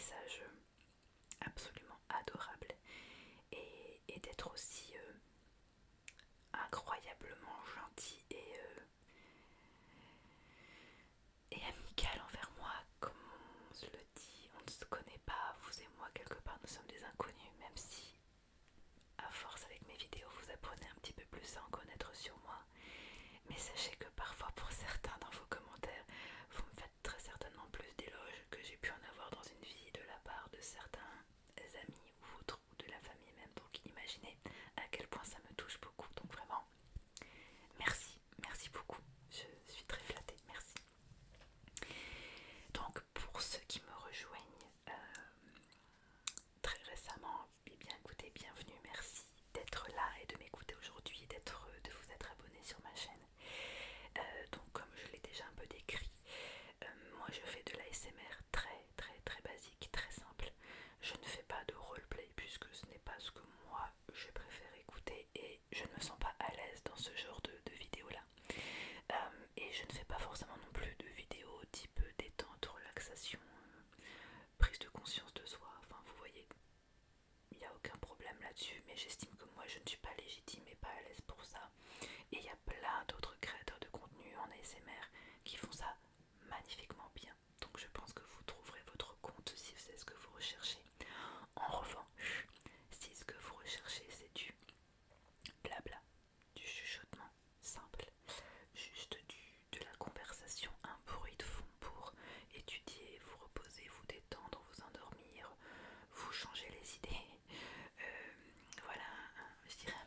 messages absolument adorables et d'être aussi incroyablement gentil et amical envers moi. Comme on se le dit, on ne se connaît pas, vous et moi, quelque part nous sommes des inconnus, même si à force avec mes vidéos vous apprenez un petit peu plus à en connaître sur moi. Mais sachez que parfois pour certains dans vos commentaires, vous me faites très certainement plus d'éloges que j'ai pu en avoir dans une vie de la part de certains amis ou autres, ou de la famille même. Donc imaginez à quel point ça me touche beaucoup. Donc vraiment, merci, merci beaucoup. Je suis très flattée, merci. Donc pour ceux qui me rejoignent très récemment, eh bien écoutez, bienvenue, merci d'être là et de m'écouter aujourd'hui, de vous être abonné sur ma chaîne. Donc comme je l'ai déjà un peu décrit, moi je fais de l'ASMR très très très basique, très simple. Je ne fais pas de roleplay puisque ce n'est pas ce que moi je préfère écouter et je ne me sens pas à l'aise dans ce genre de vidéos là. Et je ne fais pas forcément non plus de vidéos type détente, relaxation, prise de conscience de soi, enfin vous voyez, il n'y a aucun problème là-dessus, mais j'estime que moi je ne suis pas légitime et pas à l'aise pour ça. Et il y a plein d'autres créateurs de contenu en ASMR qui font ça magnifiquement bien. Donc je pense que vous trouverez votre compte si c'est ce que vous recherchez. En revanche, si ce que vous recherchez c'est du blabla, du chuchotement simple, juste de la conversation, un bruit de fond pour étudier, vous reposer, vous détendre, vous endormir, vous changer les idées, voilà, je dirais un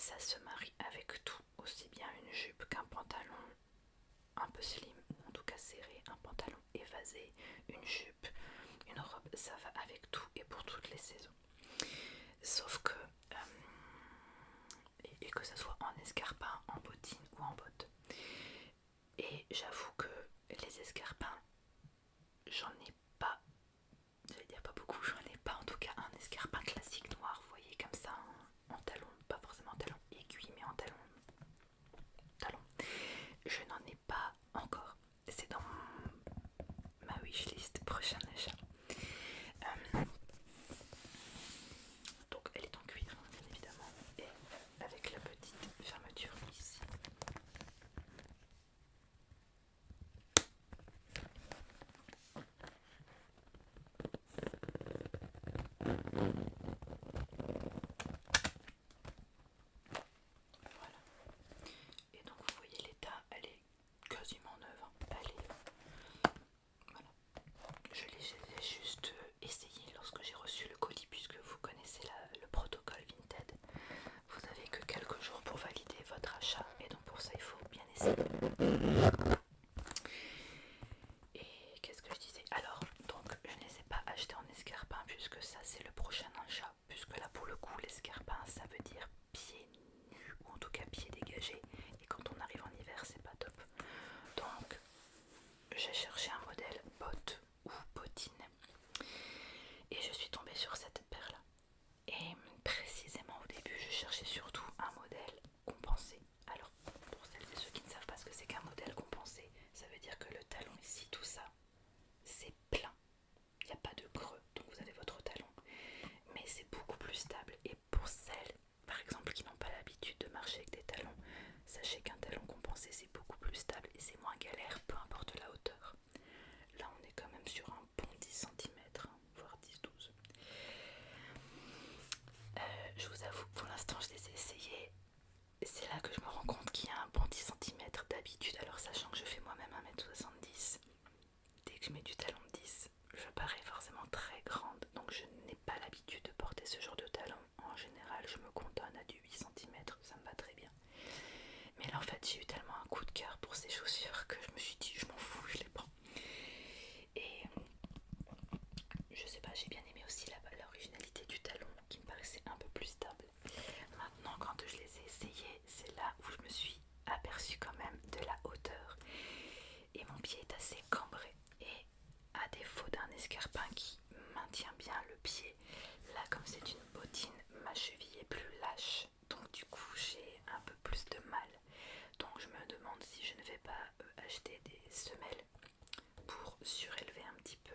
ça se marie avec tout, aussi bien une jupe qu'un pantalon un peu slim, ou en tout cas serré, un pantalon évasé, une jupe, une robe, ça va avec tout et pour toutes les saisons. Sauf que, et que ça soit en escarpin, en bottines ou en bottes. Et j'avoue que les escarpins, j'en ai pas, j'allais dire pas beaucoup, j'en ai pas en tout cas un escarpin classique noir, vous voyez, comme ça, en talon, pas forcément en talon aiguille, mais en talon. Je n'en ai pas encore. C'est dans ma wishlist prochain achat. Donc elle est en cuir, hein, bien évidemment, et avec la petite fermeture ici. Voilà. Et donc vous voyez l'état, elle est quasiment neuve. Elle est... Voilà. Je l'ai juste essayé lorsque j'ai reçu le colis, puisque vous connaissez le protocole Vinted. Vous n'avez que quelques jours pour valider votre achat, et donc pour ça il faut bien essayer. Et qu'est-ce que je disais? Alors, donc je ne les ai pas achetés en escarpin, puisque ça c'est le prochain achat, puisque là pour le coup l'escarpin ça veut dire pieds nus, ou en tout cas pieds dégagés, et quand on arrive en hiver c'est pas top. Donc j'ai cherché un modèle botte ou bottine, et je suis tombée sur cette paire là. Et précisément au début je cherchais surtout un modèle compensé. Alors pour celles et ceux qui ne savent pas ce que c'est qu'un modèle compensé, ça veut dire que le talon ici, tout ça, c'est plein, il n'y a pas de creux, donc vous avez votre talon, mais c'est beaucoup plus stable. Et pour celles par exemple qui n'ont pas l'habitude de marcher avec des talons, sachez qu'un talon compensé c'est beaucoup plus stable et c'est moins galère, peu importe la hauteur. Là on est quand même sur un bon 10 cm, voire 10-12. Je vous avoue, pour l'instant je les ai essayés. C'est là que je me rends compte qu'il y a un bon 10 cm d'habitude, alors sachant que je fais moi-même 1m70, dès que je mets du talon 10, je parais forcément très grande, donc je n'ai pas l'habitude de porter ce genre de talon. En général, je me cantonne à du 8 cm, ça me va très bien. Mais là en fait, j'ai eu tellement un coup de cœur pour ces chaussures que je me suis dit, je m'en fous, je les prends. Et je sais pas, j'ai bien aimé aussi l'originalité du talon qui me paraissait un peu plus stable. Maintenant, quand je les ai essayés, c'est là où je me suis aperçue quand même de la hauteur. Et mon pied est assez cambré. Et à défaut d'un escarpin qui maintient bien le pied, là comme c'est une bottine, ma cheville est plus lâche. Donc du coup j'ai un peu plus de mal. Donc je me demande si je ne vais pas acheter des semelles pour surélever un petit peu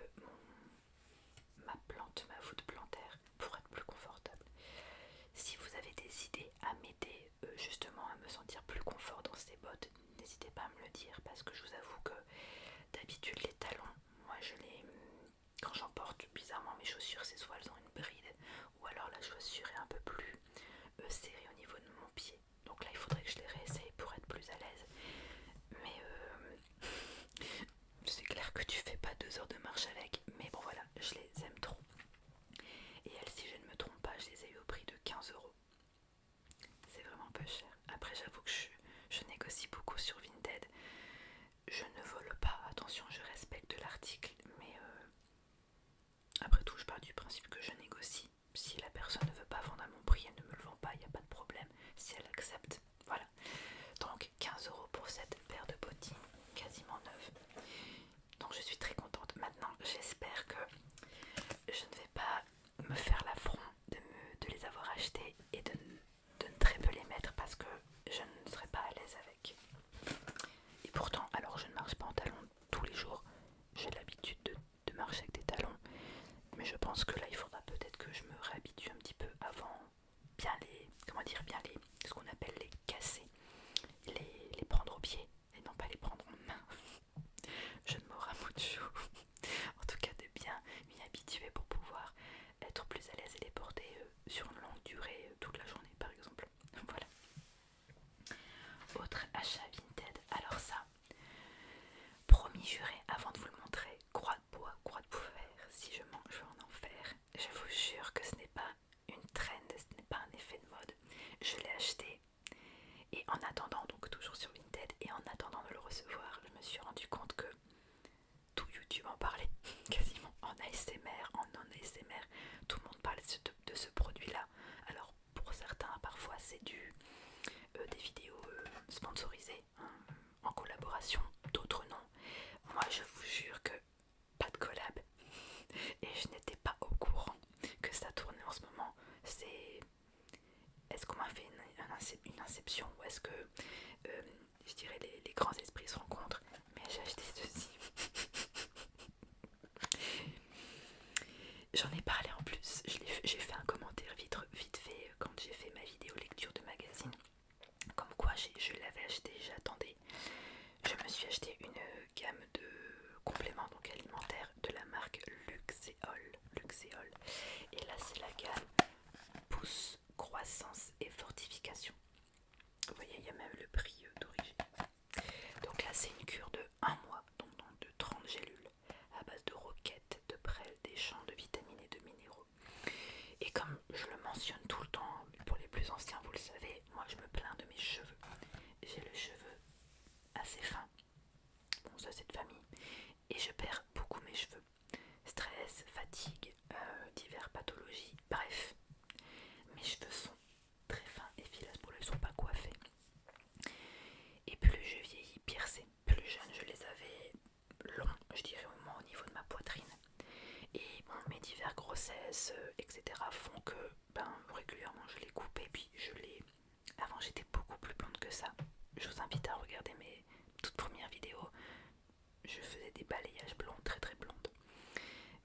ma voûte plantaire pour être plus confortable. Si vous avez des idées à m'aider justement à me sentir plus confort dans ces bottes, n'hésitez pas à me le dire, parce que je vous avoue que d'habitude les talons, moi quand j'en porte, bizarrement mes chaussures c'est soit elles ont une bride, ou alors la chaussure est un peu plus serrée au niveau de mon pied. Donc là il faudrait que je les réessaye pour être plus à l'aise. Mais c'est clair que tu fais pas 2 heures de marche avec, mais bon voilà, je les aime trop. Et elles, si je ne me trompe pas, je les ai eu au prix de 15 euros. C'est vraiment peu cher. Après j'avoue que je négocie beaucoup sur Vinted. Je ne vole pas, attention, je respecte l'article, mais après tout je pars du principe que je négocie. Si la personne ne veut pas vendre à mon prix, elle ne me le vend pas, il n'y a pas de problème. Si elle accepte, voilà. Donc 15 euros pour cette paire de bottines, quasiment neuve. Donc je suis très contente. Maintenant j'espère que je ne vais pas me faire l'affront de les avoir achetés et de ne très peu les mettre, parce que je ne serai pas à l'aise avec. Et pourtant, alors je ne marche pas en talons tous les jours, j'ai l'habitude de marcher avec des talons, mais je pense que là il faudra peut-être que je me réhabitue un petit peu avant bien les, comment dire, bien les, ce qu'on appelle les casser, les prendre au pied et non pas les prendre en main. Je ne m'aurai mot de chou. En tout cas de bien m'y habituer pour pouvoir être plus à l'aise et les porter sur une longue durée, toute la journée par exemple. Voilà. Autre achat Vinted, alors ça, promis juré, avant de vous le montrer, croix de bois, croix de fer, si je mange je vais en enfer. plus anciens, vous le savez, moi je me plains de mes cheveux. J'ai le cheveu assez fin, bon ça c'est de famille, et je perds beaucoup mes cheveux. Stress, fatigue, diverses pathologies, bref, mes cheveux sont très fins et filasses pour eux, ils sont pas coiffés. Et plus je vieillis, pire c'est. Plus jeune, je les avais longs, je dirais au moins au niveau de ma poitrine. Et bon, mes diverses grossesses, etc. font que régulièrement je les coupe et puis je les... Avant j'étais beaucoup plus blonde que ça. Je vous invite à regarder mes toutes premières vidéos. Je faisais des balayages blonds, très très blondes.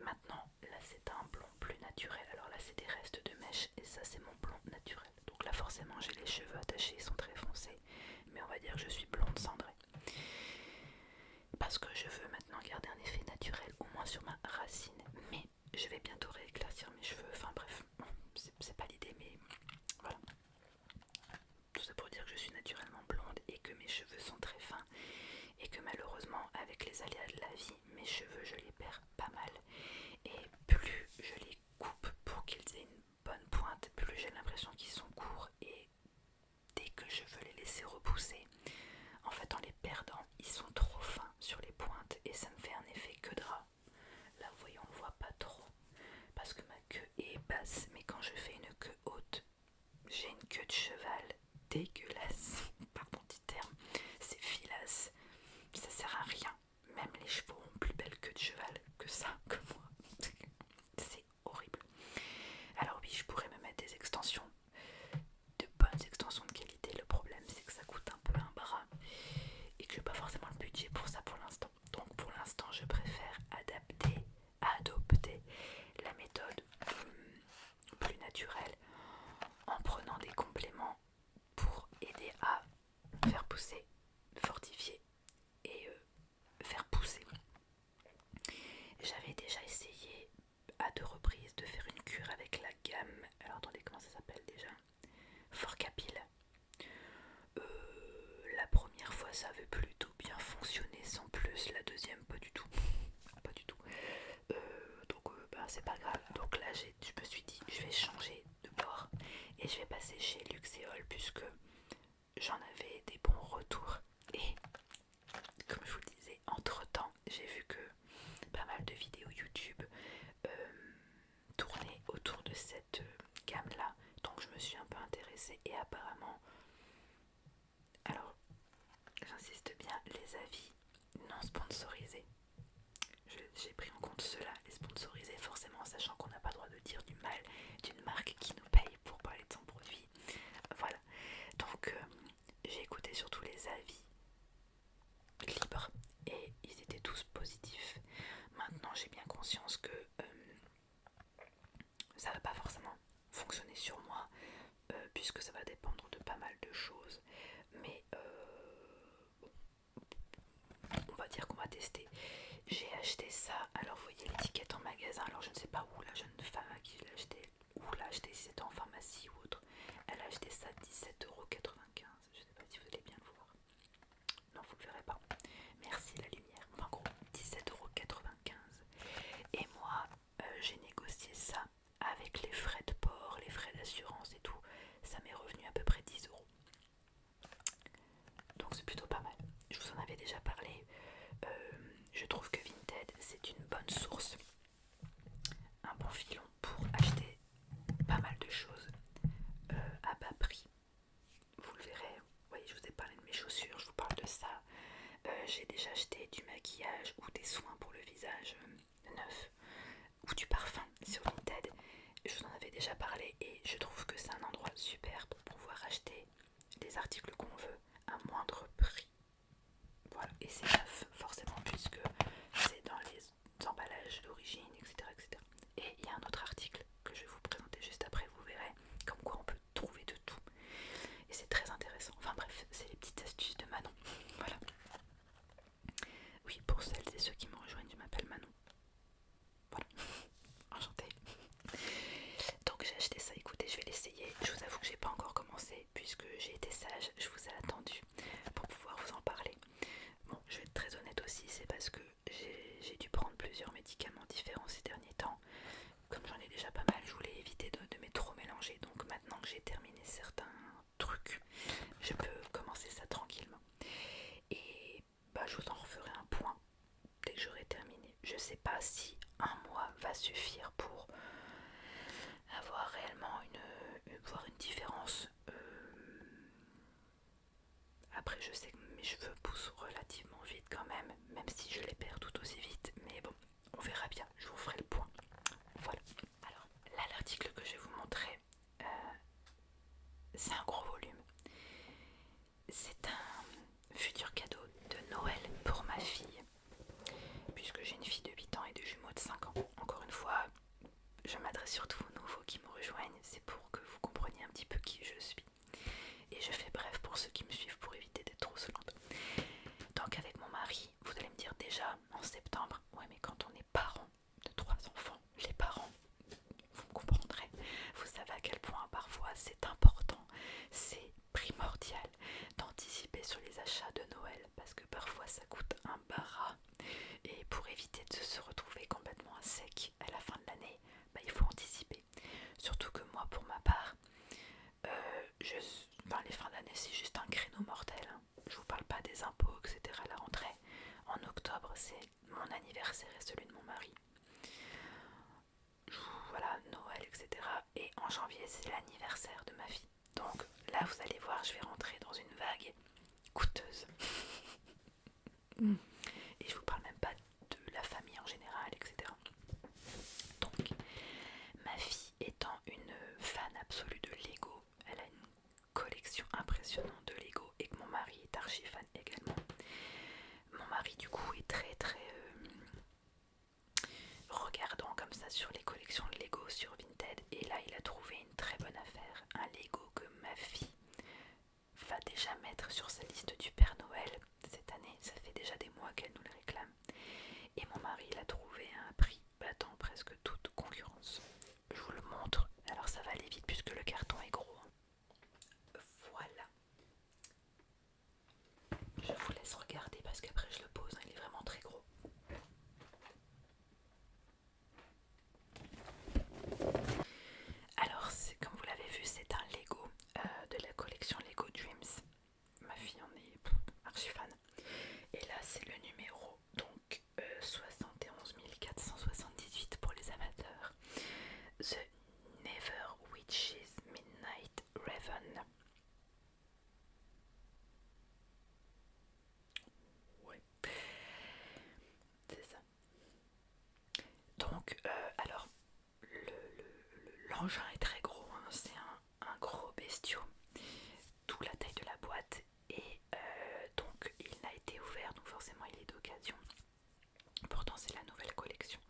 Maintenant, là c'est un blond plus naturel. Alors là c'est des restes de mèches et ça c'est mon blond naturel. Donc là forcément j'ai les cheveux attachés, ils sont très foncés. Mais on va dire que je suis blonde cendrée. Parce que je veux maintenant garder un effet naturel, au moins sur ma racine. Mais je vais bientôt rééclaircir mes cheveux. Enfin bref, c'est pas l'idée, mais voilà. Tout ça pour dire que je suis naturellement blonde et que mes cheveux sont très fins. Et que malheureusement, avec les aléas de la vie, mes cheveux je les perds pas mal. Et plus je les coupe pour qu'ils aient une bonne pointe, plus j'ai l'impression qu'ils sont courts. Et dès que je veux les laisser repousser, en fait en les perdant, ils sont trop fins sur les pointes et ça me fait un effet queue de rat. Là vous voyez, on ne voit pas trop parce que ma queue est basse, mais quand je fais une queue haute, j'ai une queue de cheval dégueulasse, pardon du terme, c'est filasse, ça sert à rien. Même les chevaux ont plus belle queue de cheval que ça, que moi. C'est horrible. Alors oui, je pourrais me mettre des extensions, de bonnes extensions de qualité. Le problème c'est que ça coûte un peu un bras et que j'ai pas forcément le budget pour ça pour l'instant. Donc pour l'instant je préfère adopter la méthode plus naturelle en prenant des compléments pour aider à faire pousser, fortifier et faire pousser. J'avais déjà essayé à 2 reprises de faire une cure avec la gamme, alors attendez, comment ça s'appelle déjà, Forcapil. La première fois ça avait plutôt bien fonctionné sans plus, la deuxième pas du tout, pas du tout. Donc c'est pas grave. Donc là je me suis dit je vais changer de bord et je vais passer chez Luxéol puisque j'en avais des bons retours. Et comme je vous le disais, entre temps j'ai vu que pas mal de vidéos YouTube tournaient autour de cette gamme là, donc je me suis un peu intéressée et apparemment, alors j'insiste bien, les avis non sponsorisés, j'ai pris en compte cela, les sponsorisés forcément, sachant qu'on n'a pas le droit de dire du mal d'une marque qui nous paye pour parler de son produit. Voilà, donc j'ai écouté surtout les avis libres et ils étaient tous positifs. Maintenant j'ai bien conscience que ça va pas forcément fonctionner sur moi puisque ça va dépendre de pas mal de choses, mais on va dire qu'on va tester. J'ai acheté ça, alors vous voyez l'étiquette en magasin, alors je ne sais pas où la jeune femme à qui je l'ai acheté, où l'a acheté, si c'était en pharmacie ou autre, elle a acheté ça 17,95€, je ne sais pas si vous allez bien le voir, non vous ne le verrez pas, merci la lumière, enfin en gros 17,95€, et moi j'ai négocié ça avec les frais de port, les frais d'assurance et tout, ça m'est revenu à peu près 10€. Donc c'est plutôt pas mal. Je vous en avais déjà parlé. Je trouve que Vinted c'est une bonne source, un bon filon pour acheter pas mal de choses à bas prix. Vous le verrez. Oui, je vous ai parlé de mes chaussures, je vous parle de ça. J'ai déjà acheté du maquillage ou des soins pour le visage neuf ou du parfum sur Vinted. Je vous en avais déjà parlé et je trouve que c'est un endroit super pour pouvoir acheter des articles qu'on veut à moindre prix. Voilà, et c'est neuf forcément puisque c'est dans les emballages d'origine, etc., etc. Et il y a un autre article que je vais vous présenter juste après, vous verrez comme quoi on peut trouver de tout. Et c'est très intéressant. Enfin bref, c'est les petites astuces de Manon. Voilà. Oui, pour celles et ceux qui me rejoignent, je m'appelle Manon. Voilà. Enchantée. Donc j'ai acheté ça, écoutez, je vais l'essayer. différence. Après je sais que mes cheveux poussent relativement vite quand même si je les perds tout aussi vite, mais bon, on verra bien, je vous ferai le point. Voilà. Alors là, l'article que je vais vous montrer, c'est un gros volume. C'est un futur cadeau de Noël pour ma fille, puisque j'ai une fille de 8 ans et deux jumeaux de 5 ans. Encore une fois, je m'adresse surtout aux nouveaux qui me rejoignent, c'est pour que vous compreniez un petit peu qui je suis. Et je fais bref pour ceux qui me suivent pour éviter d'être trop lente. Donc avec mon mari, vous allez me dire déjà en septembre, ouais mais quand on est parent de 3 enfants, les parents, vous me comprendrez, vous savez à quel point parfois c'est important, c'est primordial d'anticiper sur les achats de Noël parce que parfois ça coûte un barat et pour éviter de se retrouver complètement à sec à la fin de l'année, il faut anticiper. Surtout que moi pour ma part, les fins d'année c'est juste un créneau mortel, hein. Je vous parle pas des impôts etc à la rentrée. En octobre c'est mon anniversaire et celui de mon mari. Voilà, Noël etc. Et en janvier c'est l'anniversaire de ma fille. Donc là vous allez voir, je vais rentrer dans une vague coûteuse. Et je vous parle même pas de la famille en général etc. Donc ma fille étant une fan absolue de Lego, elle a une collection impressionnante de Lego et que mon mari est archi fan également. Mon mari du coup est très regardant comme ça sur les collections de Lego sur Vinted et là il a trouvé une très bonne affaire, un Lego que ma fille va déjà mettre sur sa liste du Père Noël cette année, ça fait déjà des mois qu'elle nous le réclame et mon mari l'a trouvé à un prix battant presque toute concurrence. Je vous le montre, alors ça va aller vite puisque le carton est gros. Voilà. Je vous laisse regarder parce qu'après je le pose, il est vraiment très gros. Alors comme vous l'avez vu, c'est un Lego de la collection Lego Dreams. Ma fille en est archi fan. Et là c'est le numéro donc 71 478 pour les amateurs. The Never Witches Midnight Raven. Ouais, c'est ça. Donc alors l'engin est très gros, hein. C'est un gros bestiau, d'où la taille de la boîte et donc il n'a été ouvert, donc forcément il est d'occasion. Pourtant c'est la nouvelle collection,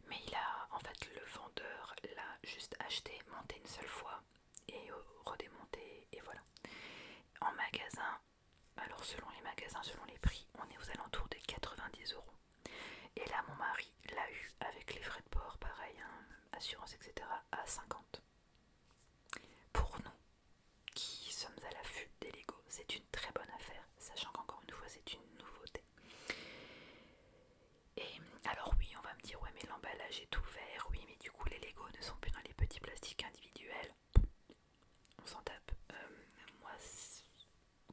mais il a en fait le vendeur l'a juste acheté, monté une seule fois et redémonté et voilà. En magasin, alors selon les magasins, selon les prix, on est aux alentours de 90 €. Et là mon mari l'a eu avec les frais de port, pareil, hein, assurance etc. à 50. Pour nous qui sommes à l'affût des Lego, c'est une très bonne affaire, sachant qu'encore une fois c'est une nouveauté. Et alors oui, on va me dire ouais mais l'emballage est tout vert, oui mais du coup les Lego ne sont plus dans les petits plastiques individuels. On s'en tape. Moi,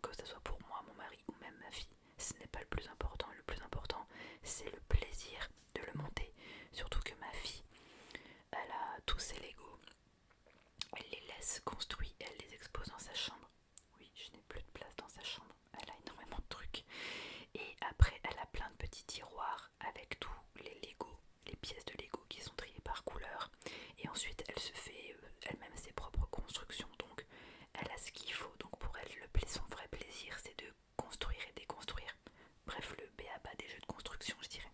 que ce soit pour moi, mon mari ou même ma fille, ce n'est pas le plus important. Le plus important c'est le plaisir de le monter. Surtout que ma fille, elle a tous ses Lego, elle les laisse construits, elle les expose dans sa chambre. Oui, je n'ai plus de place dans sa chambre, elle a énormément de trucs. Et après elle a plein de petits tiroirs avec tous les Lego, les pièces de Lego qui sont triées par couleur. Et ensuite elle se fait elle-même ses propres constructions, donc elle a ce qu'il faut. Donc pour elle son vrai plaisir c'est de construire et déconstruire. Bref, le b.a.-ba des jeux de construction je dirais.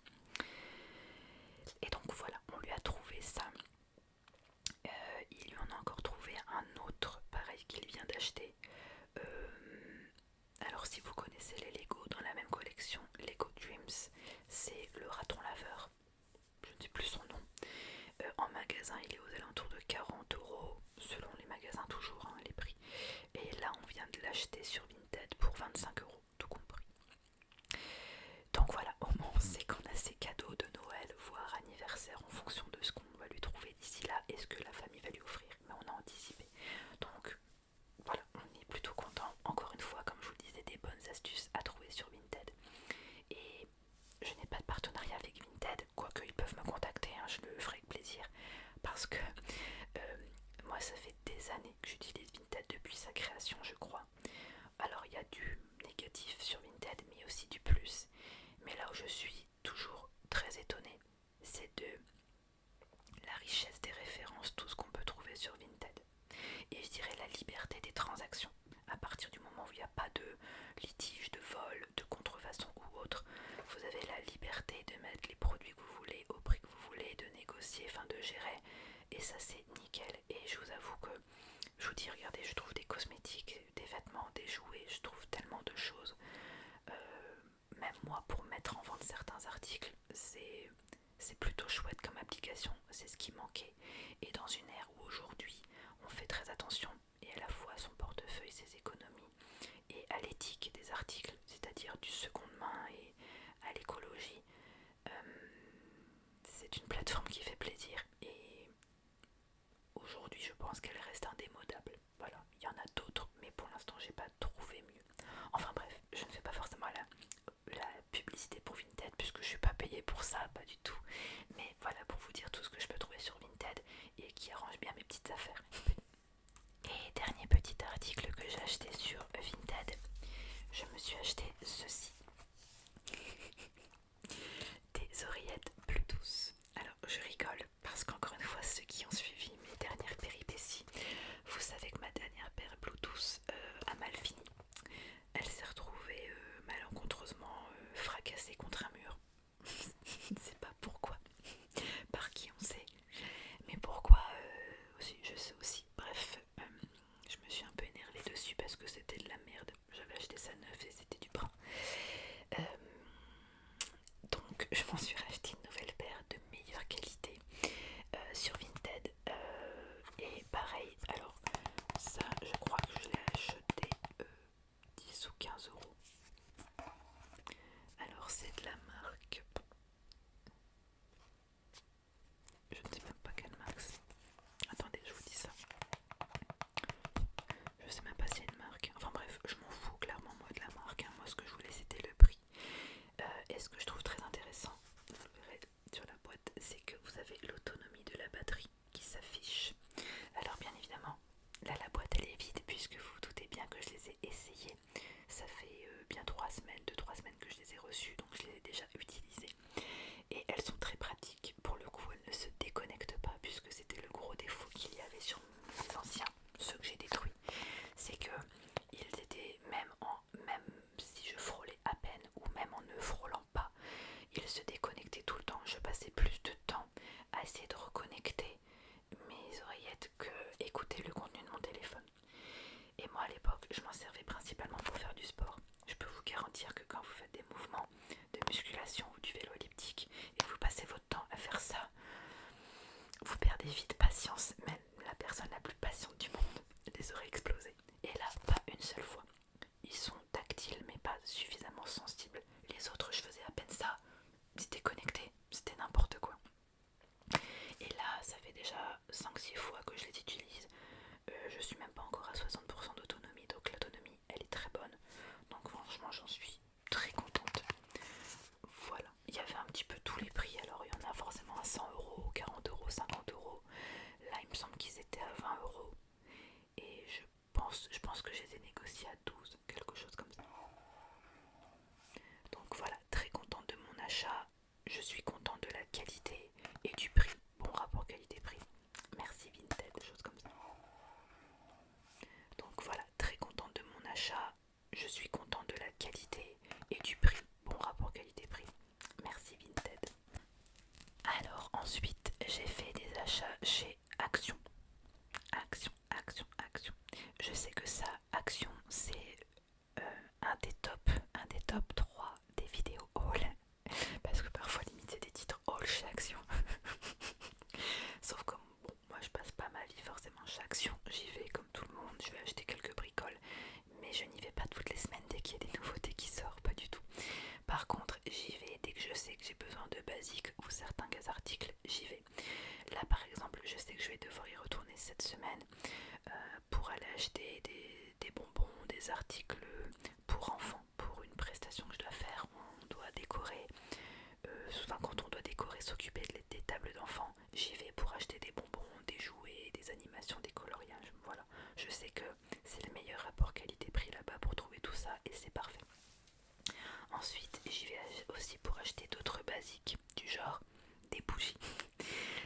Et donc voilà, on lui a trouvé ça. Il lui en a encore trouvé un autre pareil qu'il vient d'acheter. Alors si vous connaissez les Lego dans la même collection, Lego Dreams, c'est le raton laveur, je ne sais plus son nom. En magasin il est aux alentours de 40 €, selon les magasins toujours, hein, les prix. Et là on vient de l'acheter sur Vinted pour 25 €, tout compris. Donc voilà, au moins on sait qu'on a ses cadeaux de Noël, voire anniversaire, en fonction de ce qu'on va lui trouver d'ici là et ce que la famille va lui offrir. Mais on a anticipé. Donc voilà, on est plutôt content. Encore une fois, comme je vous le disais, des bonnes astuces à trouver sur Vinted. Et je n'ai pas de partenariat avec Vinted, quoique ils peuvent me contacter, hein, je le ferai avec plaisir. Parce que moi ça fait des années que j'utilise Vinted. Vinted depuis sa création, je crois. Alors il y a du négatif sur Vinted, mais aussi du plus. Mais là où je suis toujours très étonnée, c'est de la richesse des références, tout ce qu'on peut trouver sur Vinted. Et je dirais la liberté des transactions. À partir du moment où il n'y a pas de litige, de vol, de contrefaçon ou autre, vous avez la liberté de mettre les produits que vous voulez au prix que vous voulez, de négocier, enfin de gérer. Et ça c'est nickel. Et je vous avoue que, je vous dis, regardez, je trouve des cosmétiques, des vêtements, des jouets, je trouve tellement de choses. Même moi, pour mettre en vente certains articles, c'est plutôt chouette comme application, c'est ce qui manquait. Et dans une ère où aujourd'hui on fait très attention et à la fois à son portefeuille, ses économies et à l'éthique des articles, c'est-à-dire du seconde main et à l'écologie, c'est une plateforme qui fait plaisir et aujourd'hui je pense qu'elle reste indémodable. Voilà, il y en a d'autres, mais pour l'instant j'ai pas trouvé mieux. Enfin bref, je ne fais pas forcément la publicité pour Vinted puisque je suis pas payée pour ça, pas du tout. Mais voilà pour vous dire tout ce que je peux trouver sur Vinted et qui arrange bien mes petites affaires. Et dernier petit article que j'ai acheté sur Vinted, je me suis acheté ceci. Des oreillettes Bluetooth. Alors je rigole parce qu'encore une fois ceux qui ont suivi mes dernières péripéties, vous savez que ma dernière paire Bluetooth a mal fini. Elle s'est retrouvée malencontreusement fracassée contre un mur. Je ne sais pas pourquoi, par qui on sait, mais pourquoi aussi, je sais aussi. Bref, je me suis un peu énervée dessus parce que c'était de la merde. J'avais acheté ça neuf et c'était du bras. Euh, donc je m'en suis racheté une nouvelle paire de meilleure qualité sur Vinted. Et pareil, alors ça je crois que je l'ai acheté 10 ou 15 euros. Alors c'est de la marque, je ne sais même pas quelle marque c'est. Attendez, je vous dis ça. Je sais même pas si c'est une marque. Enfin bref, je m'en fous clairement moi de la marque. Hein. Moi ce que je voulais c'était le prix. Et ce que je trouve très intéressant, vous le verrez sur la boîte, c'est que vous avez l'autonomie de la batterie qui s'affiche. Alors bien évidemment, là la boîte elle est vide puisque vous vous doutez bien que je les ai essayées. Ça fait bien 3 semaines, 2-3 semaines que je les ai reçues, donc je les ai déjà utilisées. Et elles sont très pratiques. Pour le coup, elles ne se déconnectent pas puisque c'était le gros défaut qu'il y avait sur mes anciens, ceux que j'ai détruits. C'est que ils étaient même si je frôlais à peine ou même en ne frôlant pas, ils se déconnectaient tout le temps. Je passais plus de temps à essayer de reconnecter mes oreillettes que écouter le contenu de mon téléphone. Et moi à l'époque, je m'en servais principalement pour faire du sport. Je peux vous garantir que quand vous faites des mouvements de musculation ou du vélo elliptique et que vous passez votre temps à faire ça, vous perdez vite patience. Même la personne la plus patiente du monde les aurait explosés. Et là, pas une seule fois. Ils sont tactiles mais pas suffisamment sensibles. Les autres, je faisais à peine ça. Ils étaient connectés. C'était n'importe quoi. Et là, ça fait déjà 5-6 fois que je les utilise. Je suis même pas encore à 60% d'autonomie. Donc l'autonomie, elle est très bonne. Donc franchement, j'en suis très contente. Voilà. Il y avait un petit peu tous les prix. Alors il y en a forcément à 100 euros, 40 euros, 50 euros. Là, il me semble qu'ils étaient à 20 euros. Et je pense que je les ai négociés à 12, quelque chose comme ça. Donc voilà, très contente de mon achat. Je suis contente de la qualité et du prix. Bon rapport qualité-prix. Merci Vinted, des choses comme ça. Donc voilà, très contente de mon achat. Je suis contente de la qualité et du prix. Bon rapport qualité-prix. Merci Vinted. Alors ensuite, j'ai fait des achats chez Action. Action. Je sais que ça, Action, c'est un des top 3 des vidéos haul. Parce que parfois, limite, c'est des titres haul chez Action. Sauf que bon, moi, je passe pas ma vie forcément chez Action. J'y vais comme tout le monde, je vais acheter quelques bricoles. Mais je n'y vais pas toutes les semaines dès qu'il y a des nouveautés qui sortent, pas du tout. Par contre, j'y vais dès que je sais que j'ai besoin de basiques ou certains articles, j'y vais. Là par exemple, je sais que je vais devoir y retourner cette semaine pour aller acheter des bonbons, des articles pour enfants, pour une prestation que je dois faire. On doit décorer, souvent quand on doit décorer, s'occuper des tables d'enfants, j'y vais pour acheter des bonbons, des jouets, des animations, des coloriages. Voilà, je sais que Ensuite j'y vais aussi pour acheter d'autres basiques du genre des bougies.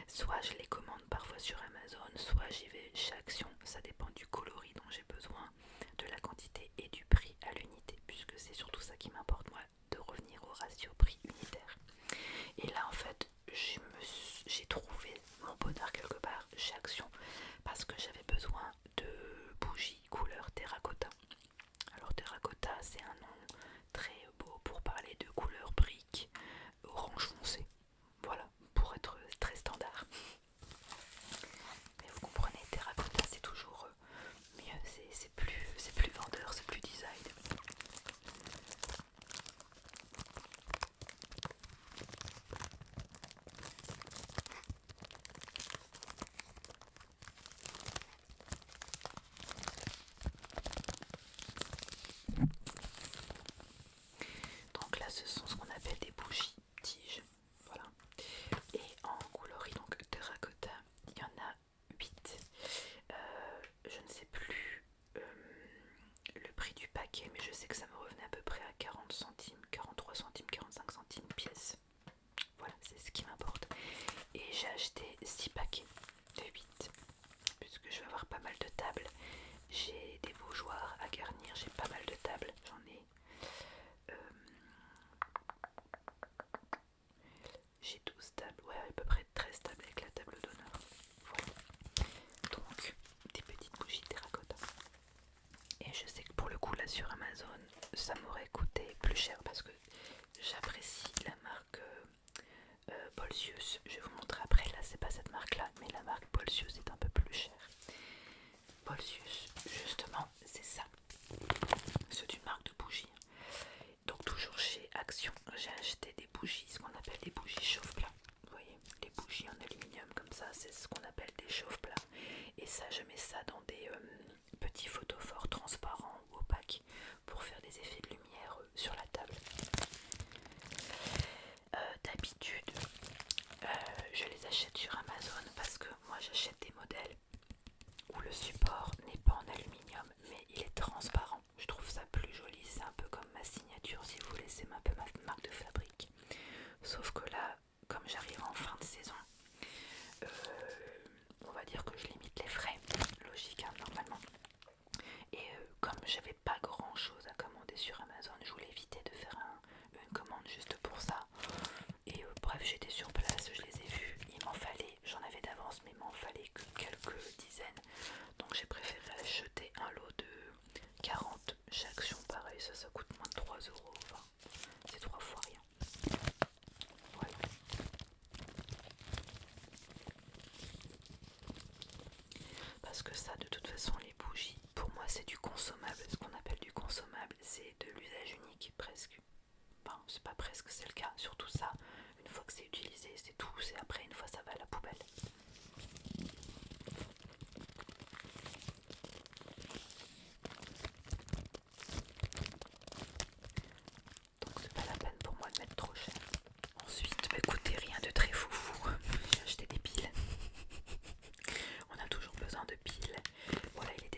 Soit je les commande parfois sur Amazon, soit j'y vais chez Action, ça dépend du coloris dont j'ai besoin, de la quantité et du prix à l'unité, puisque c'est surtout ça qui m'importe moi, de revenir au ratio prix unitaire. Et là en fait j'ai trouvé mon bonheur quelque part chez Action, parce que j'avais besoin de bougies couleur terracotta. Alors terracotta c'est un nom très beau pour parler de couleur brique, orange foncé, voilà, pour être très standard. Mais vous comprenez, terracotta c'est toujours mieux, c'est plus vendeur, c'est plus design. Donc là ce sont ce qu'on appelle des bougies tiges, voilà. Et en coloris donc terracotta, il y en a 8. Je ne sais plus le prix du paquet, mais je sais que ça me revenait à peu près à 40 centimes, 43 centimes, 45 centimes pièce. Voilà, c'est ce qui m'importe. Et j'ai acheté 6 paquets de 8, puisque je vais avoir pas mal de tables. J'ai des bougeoirs à garnir, j'ai pas mal de tables. J'ai 12 tables, ouais, à peu près 13 tables avec la table d'honneur. Voilà. Donc, des petites bougies terracotta. Et je sais que pour le coup, là sur Amazon, ça m'aurait coûté plus cher parce que j'apprécie la marque Bolsius. Je vais vous montrer après, là c'est pas cette marque là, mais la marque Bolsius est un peu plus chère. Bolsius, justement, c'est ça. C'est une marque de bougies. Donc toujours chez Action, j'ai acheté des bougies, ce qu'on appelle des bougies chauffe-plat. Vous voyez, les bougies en aluminium comme ça, c'est ce qu'on appelle des chauffe-plats. Et ça, je mets ça dans des petits photophores transparents ou opaques pour faire des effets de lumière sur la table. D'habitude, je les achète sur Amazon parce que moi j'achète des modèles où le support n'est pas en aluminium mais il est transparent. Je trouve ça plus joli, c'est un peu comme ma signature si vous voulez, c'est un peu ma marque de fabrique. Sauf que là, comme j'arrive en fin de saison, on va dire que je limite les frais, logique hein, normalement. Et comme j'avais pas grand chose à commander sur Amazon, je voulais éviter de faire une commande juste pour ça. Et bref, j'étais sur place, je les ai vus, il m'en fallait, j'en avais d'avance, mais il m'en fallait que quelques dizaines. Donc j'ai préféré acheter un lot de 40 chez Action, pareil, ça coûte moins de 3 €, enfin, c'est 3 fois rien. Voilà. Parce que ça, de toute façon, les bougies, pour moi c'est du consommable. Ce qu'on appelle du consommable, c'est de l'usage unique presque. Enfin, c'est pas presque, c'est le cas. Surtout ça, une fois que c'est utilisé, c'est tout. C'est après, une fois ça va à la poubelle. Donc c'est pas la peine pour moi de mettre trop cher. Ensuite, bah, écoutez, rien de très foufou. J'ai acheté des piles. On a toujours besoin de piles. Voilà, il est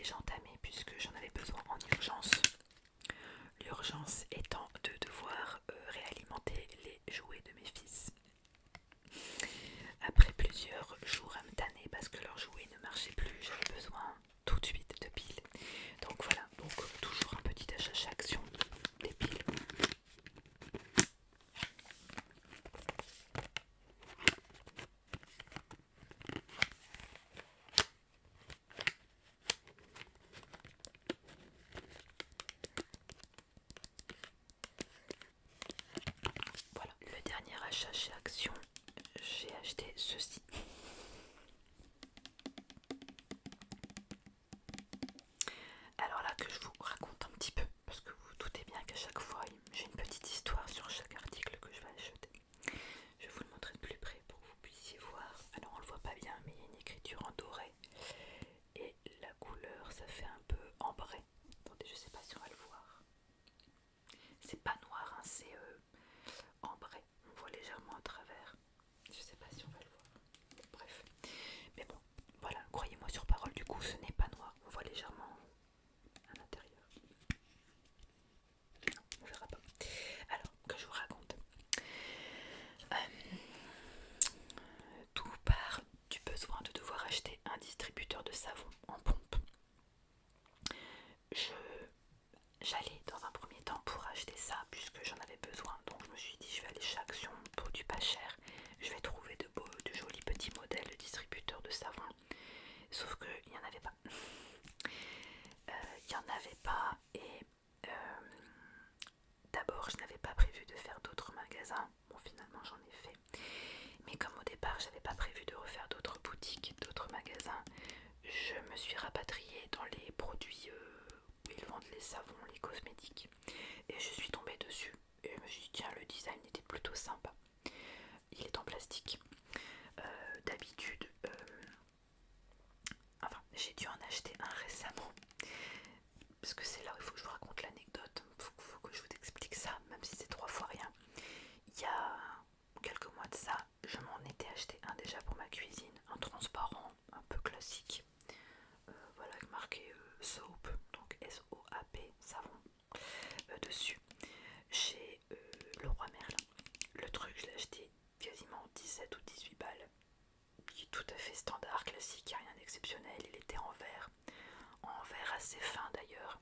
ça puisque j'en avais besoin. Donc je me suis dit je vais aller chez Action pour du pas cher. Je vais trouver de jolis petits modèles de distributeurs de savon. Sauf qu'il n'y en avait pas. Il n'y en avait pas et d'abord je n'avais pas prévu de faire d'autres magasins. Bon, finalement j'en ai fait. Mais comme au départ j'avais pas prévu de refaire d'autres boutiques, d'autres magasins, je me suis rapatriée dans les produits où ils vendent les savons, les cosmétiques. Et je suis tombée dessus. Et je me suis dit tiens, le design était plutôt sympa. Il est en plastique. D'habitude, enfin j'ai dû en acheter un récemment. Parce que c'est là où il faut que je vous raconte l'anecdote. Faut que je vous explique ça, même si c'est 3 fois rien. Il y a quelques mois de ça, je m'en étais acheté un déjà pour ma cuisine, un transparent, un peu classique, voilà, marqué Soap, donc S-O-A-P, savon, dessus, chez Leroy Merlin. Le truc, je l'ai acheté quasiment 17 ou 18 balles, qui est tout à fait standard, classique, il n'y a rien d'exceptionnel, il était en verre assez fin d'ailleurs.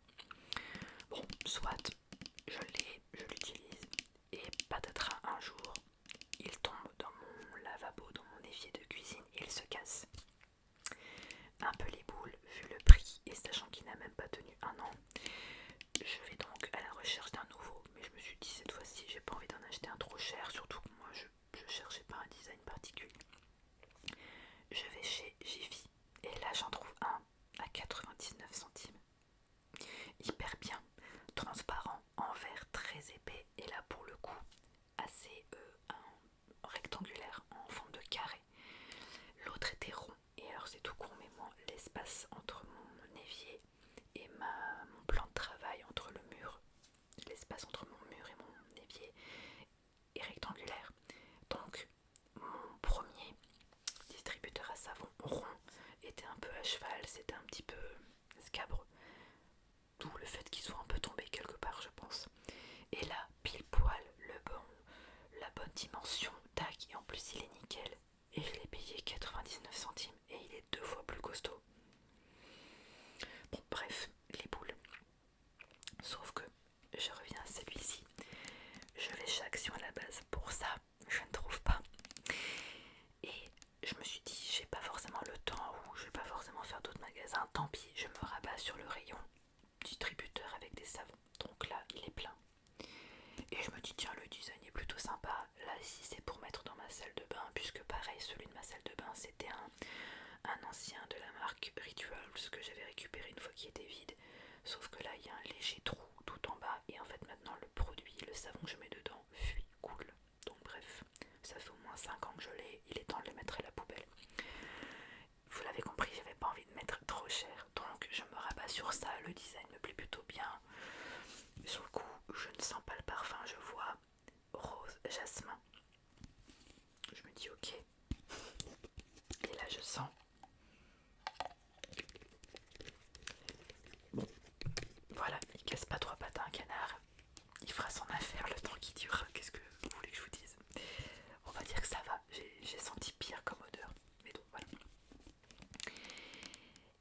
Bon, soit, je l'utilise, et patatras, un jour, il tombe dans mon lavabo, dans mon évier de cuisine et il se casse. Un peu les boules vu le prix et sachant qu'il n'a même pas tenu un an. Je vais donc à la recherche d'un nouveau, mais je me suis dit cette fois-ci j'ai pas envie d'en acheter un trop cher, surtout que moi je cherchais pas un design particulier. Je vais chez Jiffy et là j'en trouve un à 99 centimes. Hyper bien, transparent, en verre très épais et là pour le coup assez rectangulaire en forme de carré. L'autre était rond et alors c'est tout con mais moi l'espace entre mon évier et mon plan de travail, entre le mur, l'espace entre mon mur et mon évier est rectangulaire. Donc mon premier distributeur à savon rond était un peu à cheval, c'était un petit peu scabreux. D'où le fait qu'il soit un peu tombé quelque part je pense. Et là, pile poil, la bonne dimension, tac, et en plus il est nickel. Et je l'ai payé 99 centimes et il est 2 fois plus costaud. Bon bref, les boules. Sauf que je reviens à celui-ci. Je vais chez Action à la base. Pour ça, je ne trouve pas. Et je me suis dit, j'ai pas forcément le temps ou je vais pas forcément faire d'autres magasins. Tant pis, je me rabats sur le rayon distributeur avec des savons. Donc là, il est plein. Et je me dis, tiens, le design est plutôt sympa. Là, si c'est pour mettre dans ma salle de bain, puisque pareil, celui de ma salle de bain, c'était un ancien de la marque Rituals que j'avais récupéré une fois qu'il était vide. Sauf que là, il y a un léger trou tout en bas. Et en fait, maintenant, le produit, le savon que je mets dedans, fuit, coule. Donc bref, ça fait au moins 5 ans que je l'ai. Il est temps de le mettre à la poubelle. Vous l'avez compris, j'avais pas envie de mettre trop cher. Donc je me rabats sur ça. Le design me plaît plutôt bien. Sur le coup, je ne sens pas le parfum. Je vois rose jasmin. Je me dis ok. Et là, je sens. Voilà, il casse pas 3 pattes à un canard. Il fera son affaire le temps qui dure. Qu'est-ce que vous voulez que je vous dise? On va dire que ça va. J'ai senti pire comme odeur. Mais donc voilà.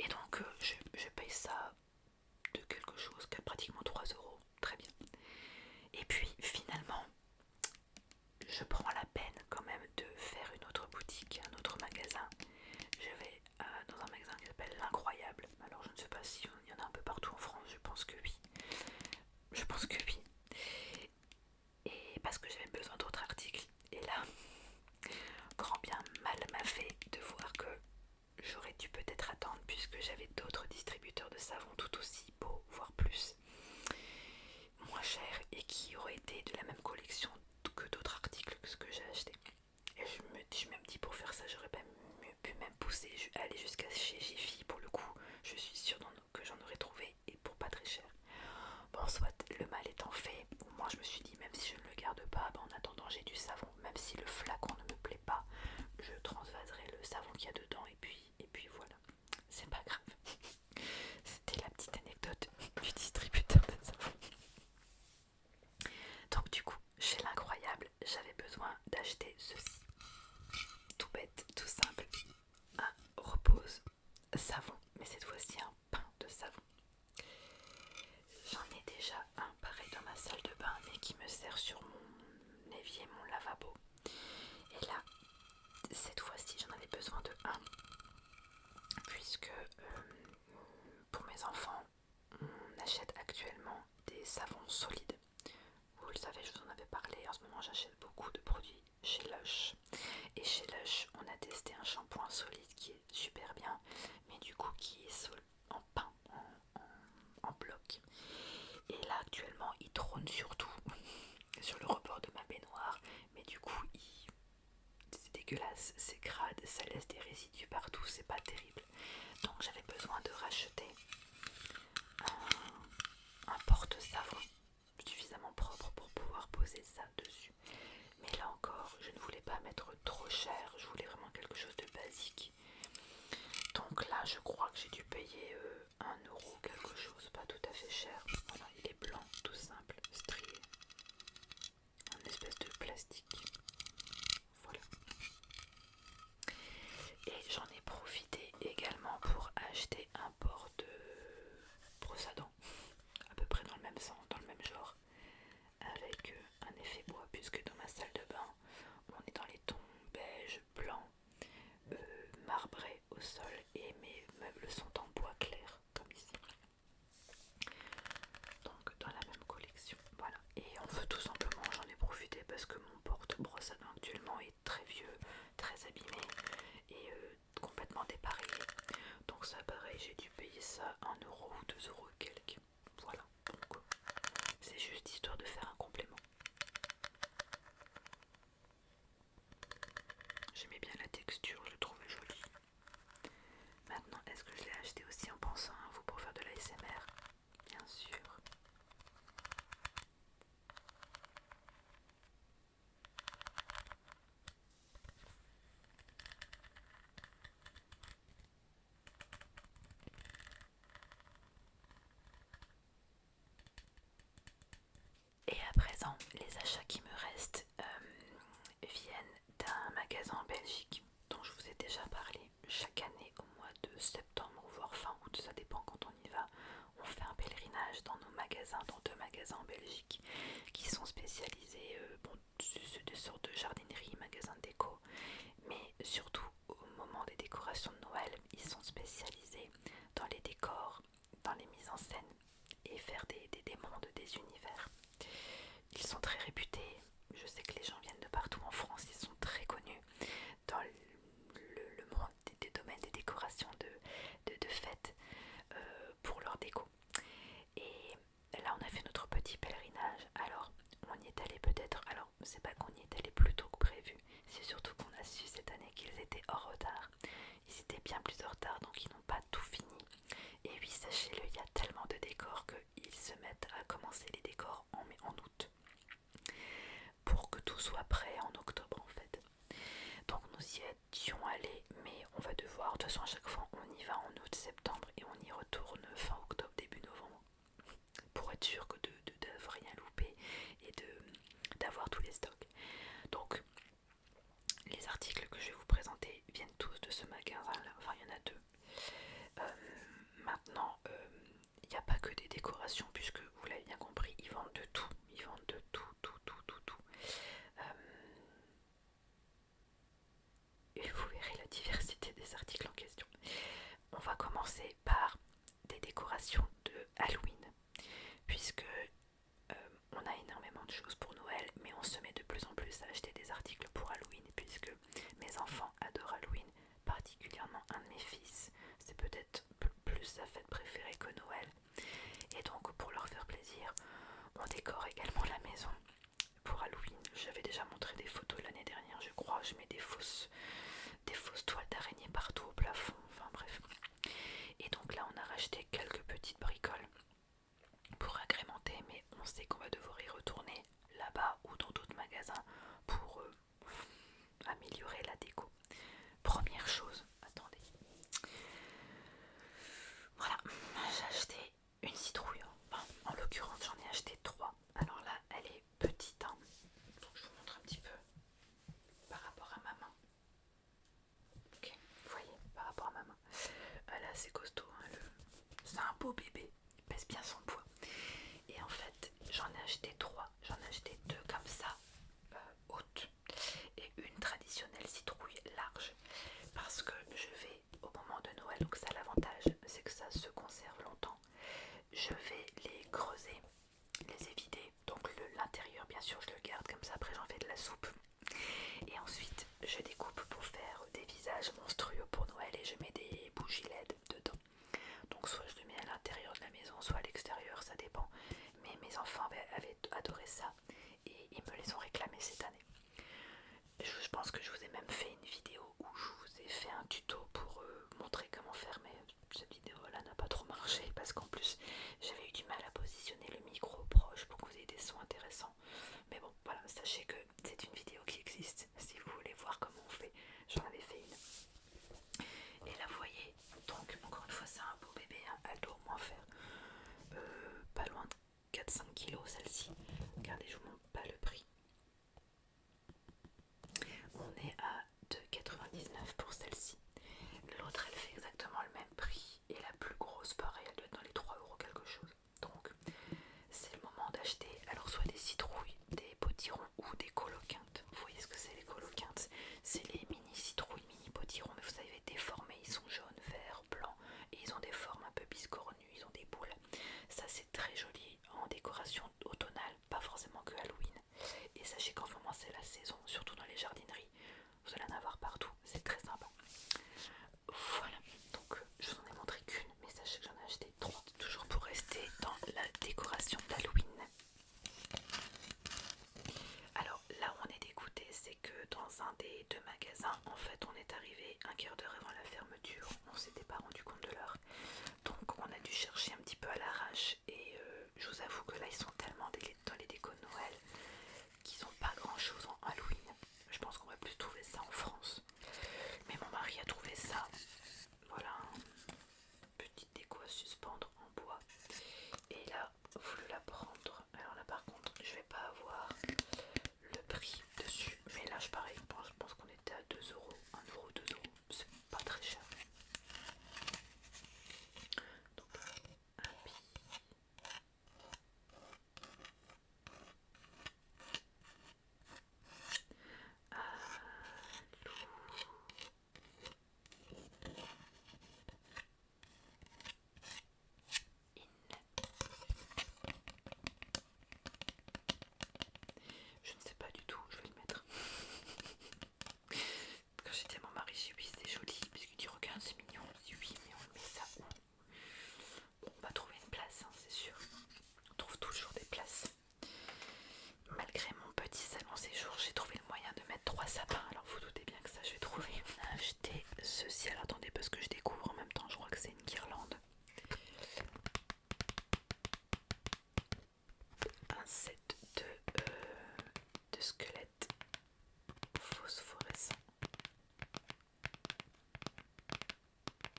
Et donc je paye ça de quelque chose qui a pratiquement 3 euros. Très bien. me sert sur mon évier, mon lavabo. Et là, cette fois-ci, j'en avais besoin de un, puisque pour mes enfants, on achète actuellement des savons solides. Vous le savez, je vous en avais parlé, en ce moment j'achète beaucoup de produits chez Lush. Et chez Lush, on a testé un shampoing solide qui est super bien, mais du coup qui est en pain, en bloc. Et là actuellement, il trône surtout sur le rebord de ma baignoire, mais du coup, c'est dégueulasse, c'est crade, ça laisse des résidus partout, c'est pas terrible. Donc j'avais besoin de racheter un porte-savon suffisamment propre pour pouvoir poser ça dessus. Mais là encore, je ne voulais pas mettre trop cher, je voulais vraiment quelque chose de basique. Donc là, je crois que j'ai dû payer 1 € quelque chose, pas tout à fait cher. Voilà, il est blanc, tout simple, strié, une espèce de plastique. Voilà. Et j'en ai profité également pour acheter un porte brosse à dents, à peu près dans le même sens, dans le même genre, avec un effet bois, puisque dans ma salle de bain, on est dans les tons beige, blanc, marbré au sol, et mes meubles sont en bois clair, comme ici. Donc dans la même collection, voilà. Et en fait, tout simplement, j'en ai profité parce que mon porte brosse à dents actuellement est très vieux, très abîmé et complètement dépareillé. Donc ça, pareil, j'ai dû payer ça 1 € ou 2 € et quelques. Voilà, donc c'est juste histoire de faire un complément. J'aimais bien la texture, je le trouvais jolie. Maintenant, est-ce que je l'ai acheté aussi en pensant à vous pour faire de l'ASMR? Bien sûr. Et à présent, les achats qui me restent viennent d'un magasin en Belgique dont je vous ai déjà parlé. Chaque année au mois de septembre, voire fin août, ça dépend quand on y va, on fait un pèlerinage dans nos magasins, dans 2 magasins en Belgique qui sont spécialisés, c'est des sortes de jardinerie, magasins de déco, mais surtout au moment des décorations de Noël, ils sont spécialisés dans les décors, dans les mises en scène et faire des mondes, des univers. Ils sont très réputés, je sais que les gens viennent de partout en France, ils sont très connus dans le monde des domaines des décorations de fêtes pour leur déco. Et là on a fait notre petit pèlerinage, alors on y est allé peut-être, alors c'est pas qu'on y est allé plus tôt que prévu, c'est surtout qu'on a su cette année qu'ils étaient en retard. Ils étaient bien plus en retard, donc ils n'ont pas tout fini. Et oui, sachez-le, il y a tellement de décors qu'ils se mettent à commencer les décors en août, pour que tout soit prêt en octobre en fait. Donc nous y étions allés, mais on va devoir, de toute façon à chaque fois on y va en août, septembre et on y retourne fin octobre, début novembre, pour être sûr que de rien louper et d'avoir tous les stocks. Donc les articles que je vais vous présenter viennent tous de ce magasin-là, enfin il y en a 2. Maintenant, il n'y a pas que des décorations, puisque vous l'avez bien compris, ils vendent de tout. Ils vendent de tout. Et vous verrez la diversité des articles en question. On va commencer par des décorations de Halloween, puisque on a énormément de choses pour Noël, mais on se met de plus en plus à acheter des articles pour Halloween, puisque mes enfants adorent Halloween, particulièrement un de mes fils. C'est peut-être plus sa fête préférée que Noël. Et donc pour leur faire plaisir, on décore également la maison pour Halloween. J'avais déjà montré des photos l'année dernière, je crois. Je mets des fausses toiles d'araignée partout au plafond, enfin bref. Et donc là on a racheté quelques petites bricoles pour agrémenter, mais on sait qu'on va devoir y retourner là-bas ou dans d'autres magasins pour améliorer la déco. Première chose, attendez. Voilà, j'ai acheté une citrouille. Enfin, en l'occurrence, j'en ai acheté 3. Alors là, elle est petite. Hein. Donc je vous montre un petit peu par rapport à ma main. Ok, vous voyez, par rapport à ma main. Elle est assez costaud. Hein, c'est un beau bébé. creusés, les ai vidés. Donc l'intérieur bien sûr je le garde comme ça, après j'en fais de la soupe. Et ensuite je découpe pour faire des visages monstrueux pour Noël et je mets des bougies LED dedans. Donc soit je le mets à l'intérieur de la maison, soit à l'extérieur, ça dépend. Mais mes enfants avaient adoré ça et ils me les ont réclamés cette année. Je pense que je vous ai même fait une vidéo où je vous ai fait un tuto pour montrer comment faire, mais cette vidéo là n'a pas trop marché parce qu'en plus j'avais eu du mal à positionner le micro proche pour que vous ayez des sons intéressants. Mais bon voilà, sachez que c'est une vidéo qui existe si vous voulez voir comment on fait. J'en avais fait une. Et là vous voyez, donc encore une fois c'est un beau bébé, hein. Elle doit au moins faire pas loin de 4-5 kilos celle-ci. Regardez, je vous montre pas le prix. On est à 2,99 pour celle-ci. L'autre elle fait exactement le même prix et la plus grosse pareil, elle doit être dans les 3 euros quelque chose. Donc c'est le moment d'acheter alors soit des citrouilles, des potirons ou des coloquintes. Vous voyez ce que c'est les coloquintes? C'est les mini citrouilles, mini potirons, mais vous savez déformés, ils sont jaunes, verts, blancs et ils ont des formes un peu biscornues, ils ont des boules. Ça c'est très joli en décoration automnale, pas forcément que Halloween. Et sachez qu'en ce moment c'est la saison, surtout dans les jardineries. Vous allez en avoir partout, c'est très sympa. Voilà, donc je vous en ai montré qu'une, mais sachez que j'en ai acheté 3, toujours pour rester dans la décoration d'Halloween. Alors là où on est dégoûté, c'est que dans un des deux magasins, en fait on est arrivé un quart d'heure avant la fermeture, on s'était pas rendu compte de l'heure. Donc on a dû chercher un petit peu à l'arrache et je vous avoue que là ils sont tellement dans les décos de Noël qu'ils n'ont pas grand chose en Halloween. Je pense qu'on va plus trouver ça en France. Mais mon mari a trouvé ça. Voilà, petite déco à suspendre en bois. Et là, vous voulez la prendre. Alors là par contre, je vais pas avoir le prix dessus. Mais là, pareil, je pense qu'on était à 2 euros. 1 euro, 2 euros. C'est pas très cher. Donc, Happy. Je ne sais pas du tout où je vais le mettre. Quand j'ai dit à mon mari, j'ai dit oui c'est joli, parce qu'il dit regarde c'est mignon, je dis oui mais on le met ça où? Bon, on va trouver une place, hein, c'est sûr. On trouve toujours des places. Malgré mon petit salon séjour, j'ai trouvé le moyen de mettre 3 sapins, alors vous doutez bien que ça je vais trouver. On a acheté ceci, alors attendez parce que je découvre en même temps, je crois que c'est une guirlande. Un set de squelettes phosphorescents.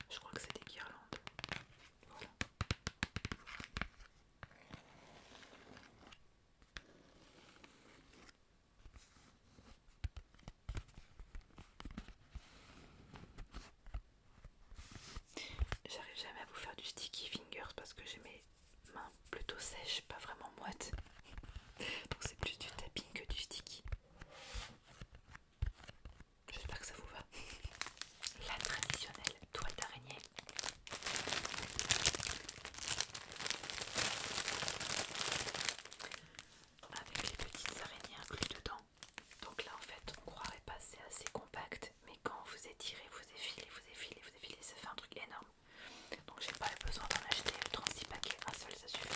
Je crois que c'est des guirlandes. Voilà. J'arrive jamais à vous faire du sticky fingers parce que j'ai mes mains plutôt sèches, pas vraiment moites. Donc c'est plus du tapping que du sticky. J'espère que ça vous va. La traditionnelle toile d'araignée. Avec les petites araignées inclus dedans. Donc là en fait on croirait pas c'est assez compact, mais quand vous étirez, vous effilez, ça fait un truc énorme. Donc j'ai pas besoin d'en acheter 36 paquets, un seul ça suffit.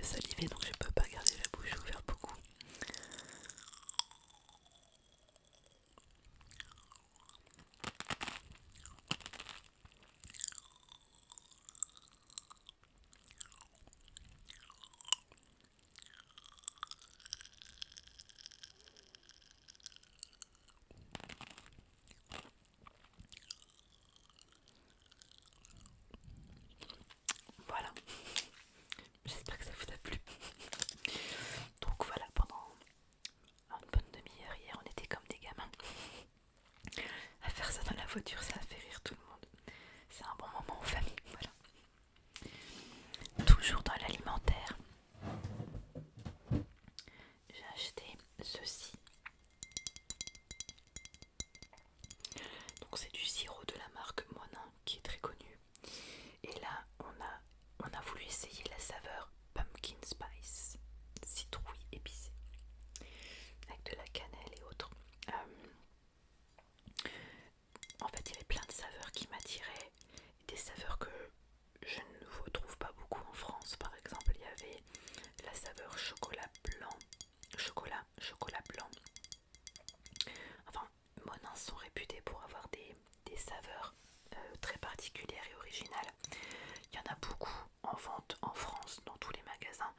fait saliver, donc je peux pas garder la bouche ouverte beaucoup. Voilà, j'espère que ça vous a plu. Donc voilà, pendant une bonne demi-heure hier, on était comme des gamins. À faire ça dans la voiture, ça a fait rire tout le monde. C'est un bon moment en famille, voilà. Toujours dans l'alimentaire, j'ai acheté ceci. Donc c'est du sirop de la marque Monin qui est très connu. Et là on a voulu essayer la saveur pumpkin spice, citrouille épicée, avec de la cannelle et autres. En fait il y avait plein de saveurs qui m'attiraient, des saveurs que je ne retrouve pas beaucoup en France. Par exemple il y avait la saveur chocolat blanc, chocolat blanc. Enfin, Monins sont réputés pour avoir des saveurs très particulières et originales. Il y en a beaucoup en vente en France dans tous les magasins,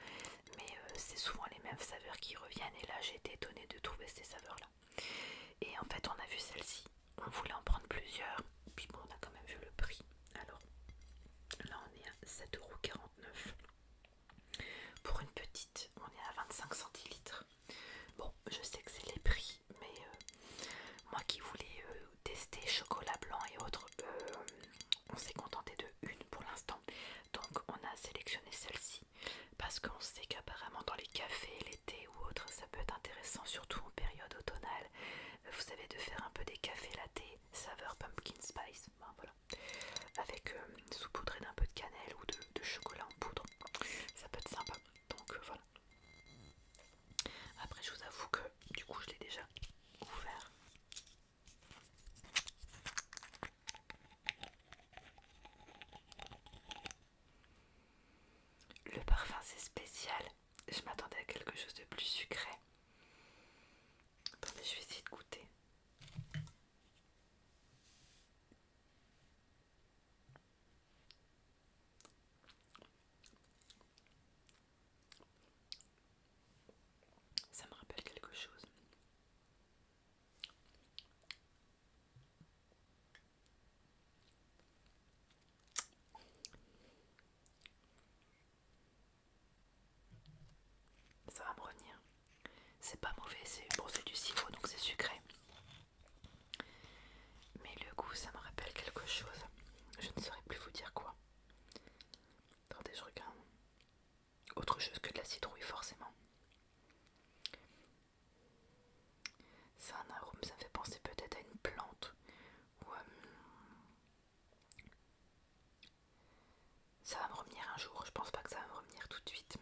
mais c'est souvent les mêmes saveurs qui reviennent, et là j'ai été étonnée de trouver ces saveurs là. Et en fait on a vu celle-ci, on voulait en prendre plusieurs, puis bon on a quand même vu le prix. Alors là on est à 7,49 € pour une petite, on est à 25 centilitres. Bon, je sais que c'est les prix, mais moi qui voulais tester chocolat blanc et autres, on s'est contenté de une pour l'instant. Donc on a sélectionné celle-ci parce qu'on sait qu'apparemment dans les cafés, l'été ou autre, ça peut être intéressant, surtout en période automnale. Vous savez, de faire un peu des cafés latte saveur pumpkin spice, ben voilà, avec saupoudré d'un peu de cannelle ou de chocolat en poudre. Ça peut être sympa. Donc voilà. Après je vous avoue que du coup je l'ai déjà ouvert. Le parfum c'est spécial. Je m'attendais à quelque chose de plus sucré. Attendez, je vais essayer de goûter. Ça me rappelle quelque chose. Ça va me revenir. C'est pas mauvais, c'est bon, c'est du sirop donc c'est sucré. Mais le goût ça me rappelle quelque chose. Je ne saurais plus vous dire quoi. Attendez, je regarde. Autre chose que de la citrouille forcément. C'est un arôme, ça me fait penser peut-être à une plante. Ou ça va me revenir un jour, je pense pas que ça va me revenir tout de suite.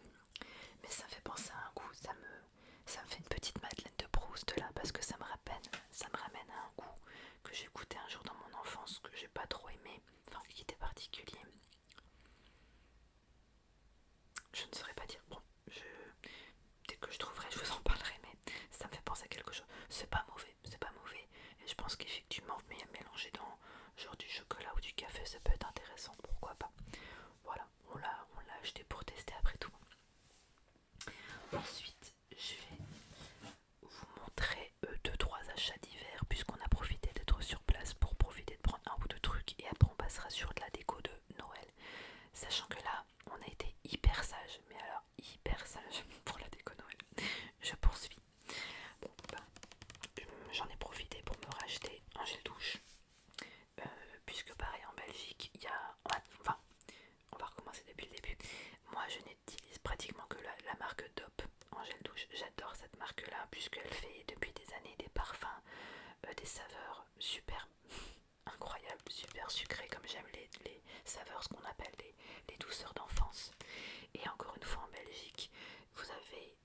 Mais ça me fait penser à un goût, ça me fait une petite Madeleine de Proust là, parce que ça me ramène à un goût que j'ai goûté un jour dans mon enfance, que j'ai pas trop aimé, enfin qui était particulier. Je ne saurais pas dire, bon, dès que je trouverai je vous en parlerai, mais ça me fait penser à quelque chose. C'est pas mauvais, et je pense qu'effectivement mélanger dans genre du chocolat ou du café ça peut être intéressant, pourquoi pas. Voilà, on l'a acheté pour tester après tout. Ensuite, je vais vous montrer 2-3 achats d'hiver, puisqu'on a profité d'être sur place pour profiter de prendre un ou deux trucs, et après on passera sur de la déco de Noël. Sachant que là, on a été hyper sage, mais alors hyper sage pour la déco Noël. Je poursuis. Bon, j'en ai profité pour me racheter un gel douche, puisque pareil en Belgique, il y a... Enfin, on va recommencer depuis le début. Moi je n'utilise pratiquement que la marque Dop en gel douche. J'adore cette marque là puisqu'elle fait depuis des années des parfums, des saveurs super incroyables, super sucrées, comme j'aime les saveurs, ce qu'on appelle les douceurs d'enfance. Et encore une fois en Belgique, vous avez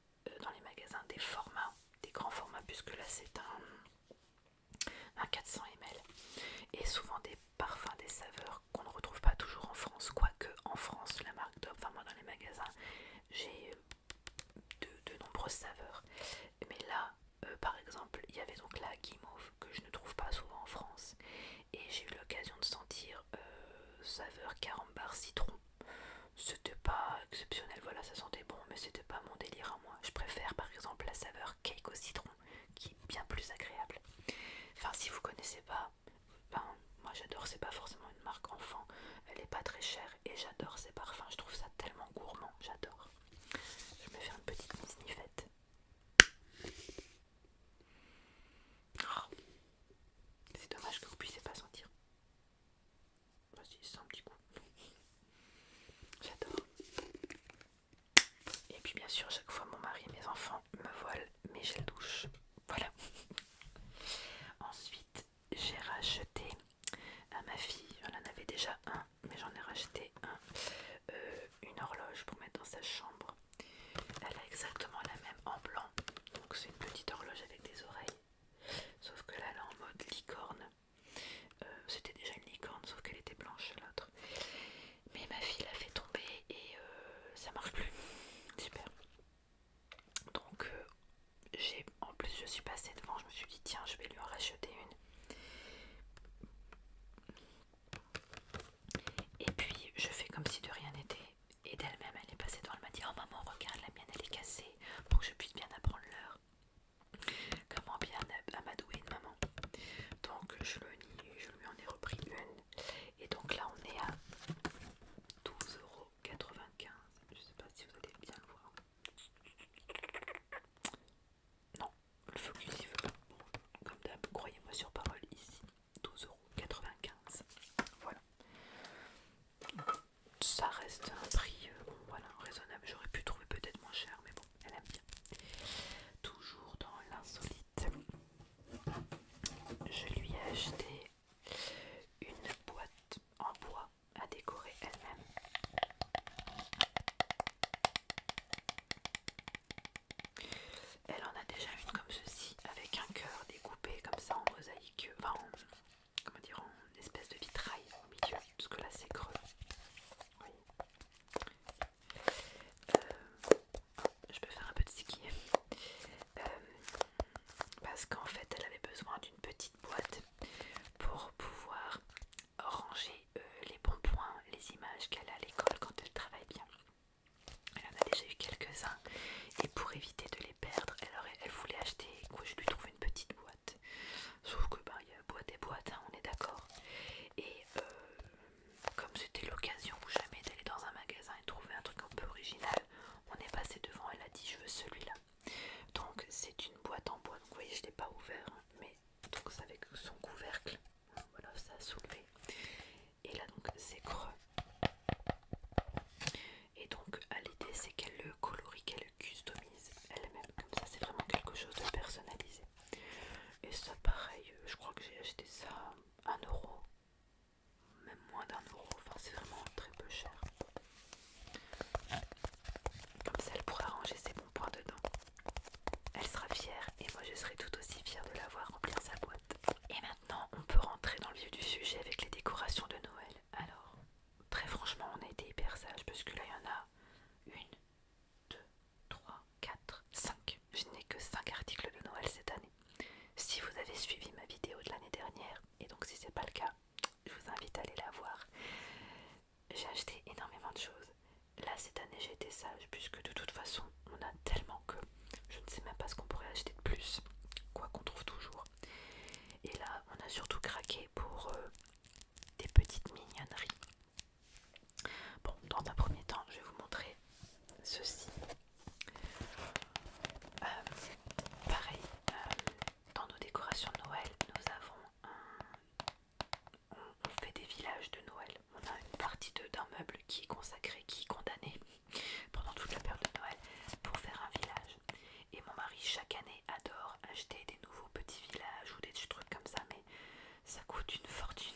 dans les magasins des formats, des grands formats, puisque là c'est un 400 ml, et souvent des parfums, des saveurs qu'on ne retrouve pas toujours en France, quoique en France la marque Dove, enfin moi dans les magasins j'ai grosses saveurs. Mais là, par exemple, il y avait donc la guimauve que je ne trouve pas souvent en France. Et j'ai eu l'occasion de sentir saveur carambar citron. C'était pas exceptionnel, voilà, ça sentait bon, mais c'était pas mon délire à moi. Je préfère par exemple la saveur cake au citron, qui est bien plus agréable. Enfin, si vous connaissez pas, ben, moi j'adore, c'est pas forcément une marque enfant, elle est pas très chère et j'adore ces parfums, je trouve ça tellement gourmand, j'adore. Je vais me faire une petite sniffette. Oh, c'est dommage que vous puissiez pas sentir. Vas-y, c'est un petit coup. J'adore. Et puis bien sûr, chaque fois mon mari et mes enfants me voilent mes gels douche. Voilà. Ensuite, j'ai racheté à ma fille, j'en avais déjà un, mais j'en ai racheté un, une horloge pour mettre dans sa chambre. Elle a exactement la même en blanc, donc c'est une petite horloge avec des oreilles, sauf que là elle est en mode licorne. C'était déjà une licorne, sauf qu'elle était blanche l'autre. Mais ma fille l'a fait tomber et ça marche plus. Super. Donc en plus je suis passée devant, je me suis dit tiens je vais lui en racheter une. Et puis je fais comme si de rien n'était. Et d'elle-même elle est passée devant, elle m'a dit oh maman regarde la mienne elle est cassée pour que je puisse bien apprendre l'heure. Comment bien amadouer une maman. Donc je lui en ai repris une. Et donc là on est à 12,95 €. Je sais pas si vous allez bien le voir. Non, le focus il veut pas. Bon, comme d'hab, croyez-moi sur parole ici. 12,95 €. Voilà. Ça reste un prix bon, voilà, raisonnable. J'aurais pu trouver peut-être moins cher, mais bon, elle aime bien. Toujours dans l'insolite, je lui ai acheté une boîte en bois à décorer elle-même. Elle en a déjà une comme ceci, avec un cœur découpé comme ça en mosaïque, enfin en, comment dire, en espèce de vitrail au milieu, parce que là c'est creux. Oui. Je peux faire un peu de ski. Parce qu'en fait elle avait besoin d'une petite boîte pour pouvoir ranger les bons points, les images qu'elle a à l'école quand elle travaille bien. Elle en a déjà eu quelques-uns et pour éviter de les perdre, elle voulait acheter, quoi, je lui trouve une petite boîte. Sauf que il y a boîte et boîte, hein, on est d'accord. Et comme c'était l'occasion ou jamais d'aller dans un magasin et trouver un truc un peu original, on est passé devant, elle a dit je veux celui-là. Donc c'est une boîte en bois, donc vous voyez je ne l'ai pas ouvert, mais donc c'est avec son couvercle, voilà ça a soulevé. Et là donc c'est creux. Et donc l'idée c'est qu'elle le colorie, qu'elle le customise elle-même, comme ça c'est vraiment quelque chose de personnalisé. Et ça pareil, je crois que j'ai acheté ça 1 €, même moins d'1 €, enfin c'est vraiment très peu cher. Comme ça elle pourra ranger ses bons points dedans. Elle sera fière et moi je serai tout aussi fière de la voir remplir sa boîte. Et maintenant on peut rentrer dans le vif du sujet avec les décorations de Noël. Alors, très franchement on a été hyper sages parce que là il y en a 1, 2, 3, 4, 5. Je n'ai que 5 articles de Noël cette année. Si vous avez suivi ma vidéo de l'année dernière, et donc si c'est pas le cas, je vous invite à aller la voir. J'ai acheté énormément de choses. Là cette année j'ai été sage puisque de toute façon on a tellement que je ne sais même pas ce qu'on pourrait acheter de plus, quoi qu'on trouve toujours. Et là on a surtout craqué pour des petites mignonneries. Bon, dans un premier temps je vais vous montrer ceci. Pareil, dans nos décorations de Noël, nous avons on fait des villages de Noël. On a une partie d'un meuble qui est consacré, qui est condamné pendant toute la période de Noël pour faire un village. Et mon mari chaque année adore acheter des nouveaux petits villages ou des trucs comme ça, mais ça coûte une fortune.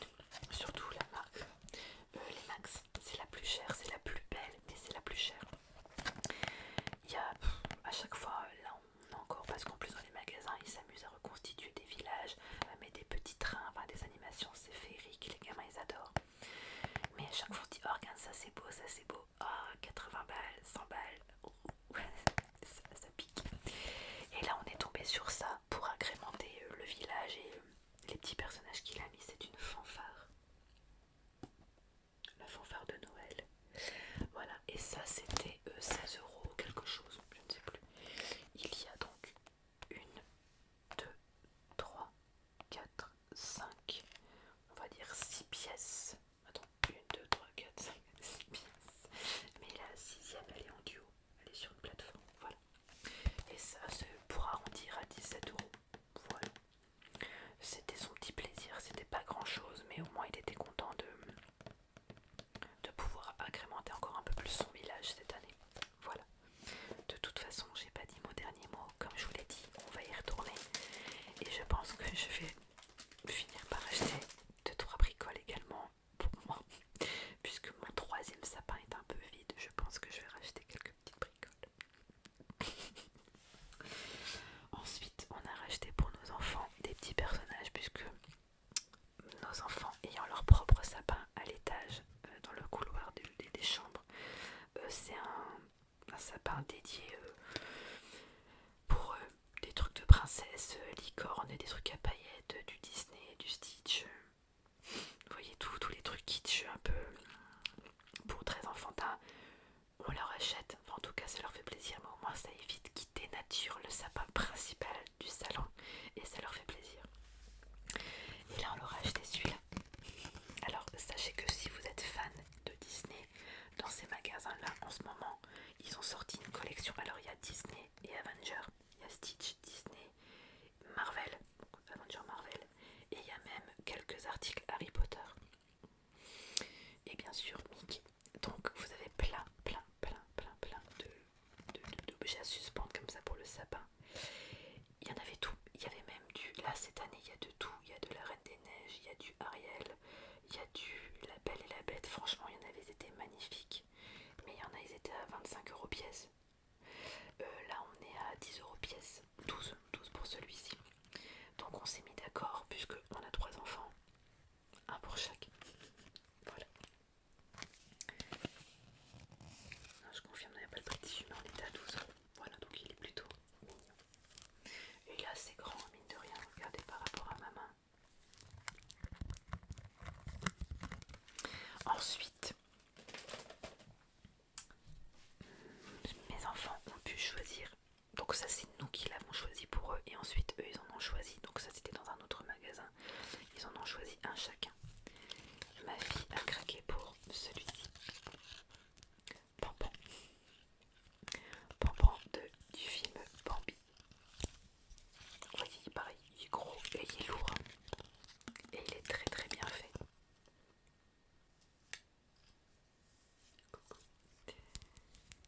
sapin dédié pour des trucs de princesse, licorne, des trucs à paillettes, du Disney, du Stitch. Vous voyez tous les trucs kitsch un peu pour très enfantins. On leur achète, enfin, en tout cas ça leur fait plaisir, mais au moins ça évite qu'ils dénaturent le sapin principal du salon et ça leur fait plaisir. Et là on leur a acheté celui-là. Alors sachez que si vous êtes fan de Disney, dans ces magasins-là en ce moment, ils ont sorti une collection. Alors il y a Disney et Avenger, il y a Stitch, Disney, Marvel, Avenger Marvel, et il y a même quelques articles Harry Potter. Et bien sûr Mickey. Donc vous avez plein d'objets à suspendre comme ça pour le sapin. Il y en avait tout. Il y avait même du... Là cette année il y a de tout. Il y a de la Reine des Neiges, il y a du Ariel, il y a du La Belle et la Bête. Franchement il y en avait, ils étaient magnifiques. Mais il y en a, ils étaient à 25 € pièce. Là on est à 10 € pièce. 12 pour celui-ci. Donc on s'est mis d'accord puisque on a 3 enfants. Un pour chaque. Voilà. Non, je confirme, il n'y a pas le prix dessus, mais on était à 12 €. Voilà, donc il est plutôt mignon. Et il est assez grand, mine de rien, regardez par rapport à ma main. Ensuite, mes enfants ont pu choisir. Donc ça c'est nous qui l'avons choisi pour eux et ensuite eux ils en ont choisi. Donc ça c'était dans un autre magasin. Ils en ont choisi un chacun. Ma fille a craqué pour celui-ci. Pampan. Pampan du film Bambi. Vous voyez, pareil, il est gros et il est lourd. Et il est très bien fait. Coucou.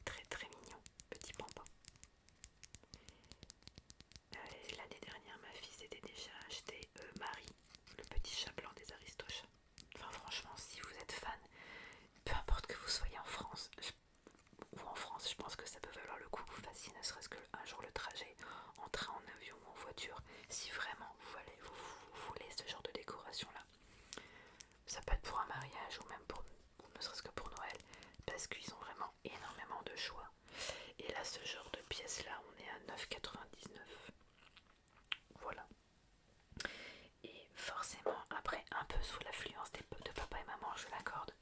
Très mignon, petit Pampan. L'année dernière, ma fille s'était déjà acheté Marie, le petit chat blanc des Aristochats. Enfin franchement, si vous êtes fan, peu importe que vous soyez en France ou en France, je pense que ça peut valoir le coup que vous fassiez ne serait-ce qu'un jour le trajet en train, en avion ou en voiture. Si vraiment vous voulez ce genre de décoration là, ça peut être pour un mariage ou même pour, ou ne serait-ce que pour Noël, parce qu'ils ont vraiment énormément de choix. Et là, ce genre de pièces là, on est à 9,99 €. Voilà. Et forcément, après, un peu sous l'affluence de papa et maman, je l'accorde,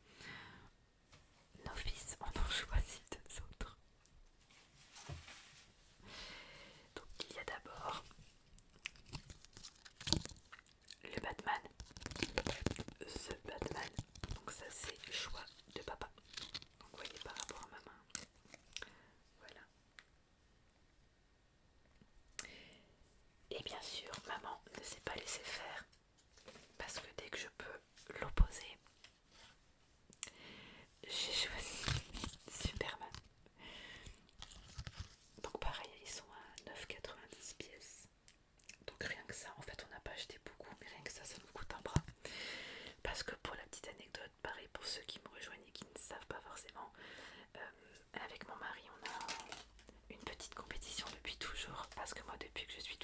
nos fils en ont choisi 2 autres. Donc il y a d'abord le Batman, The Batman. Donc ça c'est le choix de papa. Donc vous voyez par rapport à ma main. Voilà. Et bien sûr, maman ne s'est pas laissée faire parce que dès que je peux l'opposer, j'ai choisi Superman. Donc pareil, ils sont à 9,90 € pièce. Donc rien que ça, en fait on n'a pas acheté beaucoup, mais rien que ça nous coûte un bras. Parce que pour la petite anecdote, pareil pour ceux qui me rejoignent et qui ne savent pas forcément, avec mon mari on a une petite compétition depuis toujours. Parce que moi depuis que je suis